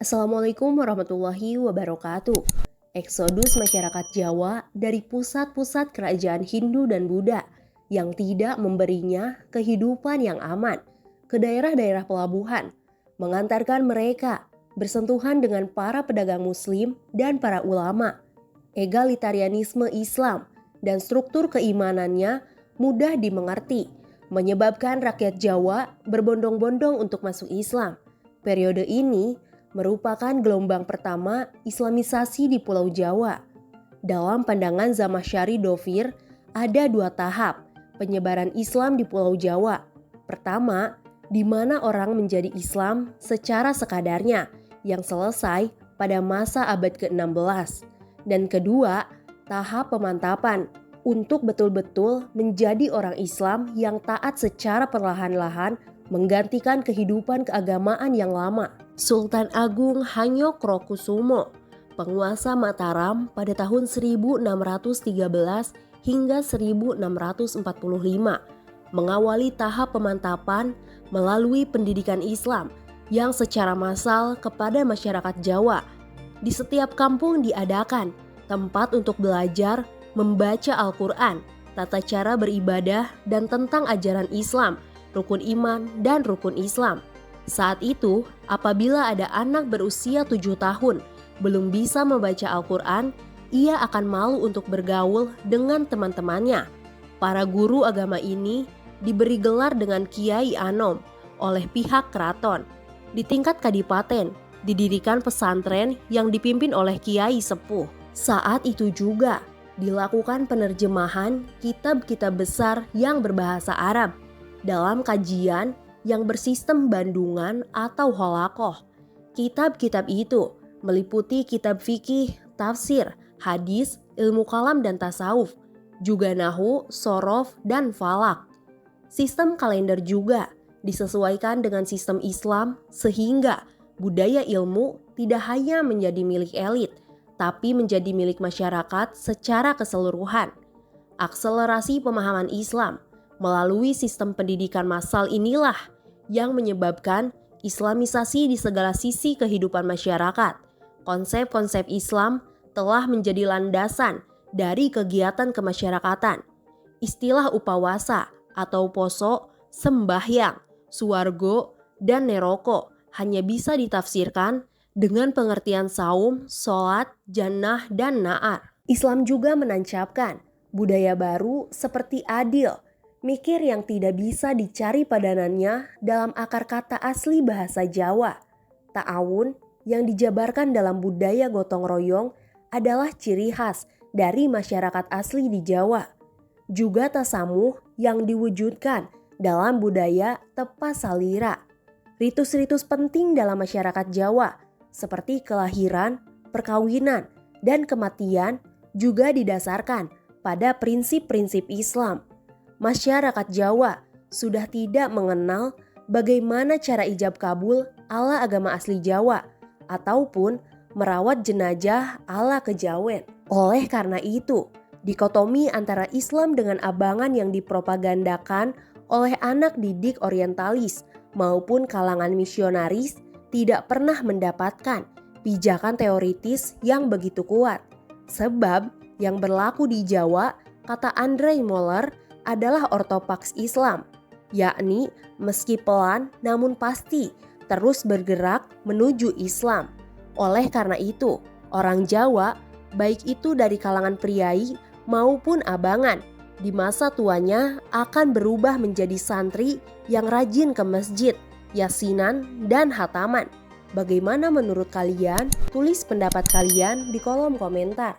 Assalamualaikum warahmatullahi wabarakatuh. Eksodus masyarakat Jawa dari pusat-pusat kerajaan Hindu dan Buddha yang tidak memberinya kehidupan yang aman ke daerah-daerah pelabuhan, mengantarkan mereka bersentuhan dengan para pedagang muslim dan para ulama. Egalitarianisme Islam dan struktur keimanannya mudah dimengerti, menyebabkan rakyat Jawa berbondong-bondong untuk masuk Islam. Periode ini merupakan gelombang pertama Islamisasi di Pulau Jawa. Dalam pandangan Zamakhsyari Dovir, ada dua tahap penyebaran Islam di Pulau Jawa. Pertama, di mana orang menjadi Islam secara sekadarnya yang selesai pada masa abad ke-16. Dan kedua, tahap pemantapan untuk betul-betul menjadi orang Islam yang taat secara perlahan-lahan menggantikan kehidupan keagamaan yang lama. Sultan Agung Hanyokrokusumo, penguasa Mataram pada tahun 1613 hingga 1645, mengawali tahap pemantapan melalui pendidikan Islam yang secara massal kepada masyarakat Jawa. Di setiap kampung diadakan tempat untuk belajar, membaca Al-Quran, tata cara beribadah, dan tentang ajaran Islam, rukun iman, dan rukun Islam. Saat itu, apabila ada anak berusia 7 tahun belum bisa membaca Al-Quran, ia akan malu untuk bergaul dengan teman-temannya. Para guru agama ini diberi gelar dengan Kiai Anom oleh pihak keraton. Di tingkat kadipaten, didirikan pesantren yang dipimpin oleh Kiai Sepuh. Saat itu juga dilakukan penerjemahan kitab-kitab besar yang berbahasa Arab dalam kajian yang bersistem bandungan atau holakoh. Kitab-kitab itu meliputi kitab fikih, tafsir, hadis, ilmu kalam dan tasawuf, juga nahu, sorof, dan falak. Sistem kalender juga disesuaikan dengan sistem Islam sehingga budaya ilmu tidak hanya menjadi milik elit, tapi menjadi milik masyarakat secara keseluruhan. Akselerasi pemahaman Islam melalui sistem pendidikan massal inilah yang menyebabkan Islamisasi di segala sisi kehidupan masyarakat. Konsep-konsep Islam telah menjadi landasan dari kegiatan kemasyarakatan. Istilah upawasa atau poso, sembahyang, suwargo, dan neroko hanya bisa ditafsirkan dengan pengertian saum, sholat, jannah, dan na'ar. Islam juga menancapkan budaya baru seperti adil, mikir yang tidak bisa dicari padanannya dalam akar kata asli bahasa Jawa. Ta'awun yang dijabarkan dalam budaya gotong royong adalah ciri khas dari masyarakat asli di Jawa. Juga tasamuh yang diwujudkan dalam budaya tepa salira. Ritus-ritus penting dalam masyarakat Jawa seperti kelahiran, perkawinan, dan kematian juga didasarkan pada prinsip-prinsip Islam. Masyarakat Jawa sudah tidak mengenal bagaimana cara ijab kabul ala agama asli Jawa ataupun merawat jenazah ala kejawen. Oleh karena itu, dikotomi antara Islam dengan abangan yang dipropagandakan oleh anak didik orientalis maupun kalangan misionaris tidak pernah mendapatkan pijakan teoritis yang begitu kuat. Sebab yang berlaku di Jawa, kata Andre Moller, adalah ortodoks Islam, yakni meski pelan namun pasti terus bergerak menuju Islam. Oleh karena itu, orang Jawa, baik itu dari kalangan priai maupun abangan, di masa tuanya akan berubah menjadi santri yang rajin ke masjid, yasinan, dan hataman. Bagaimana menurut kalian? Tulis pendapat kalian di kolom komentar.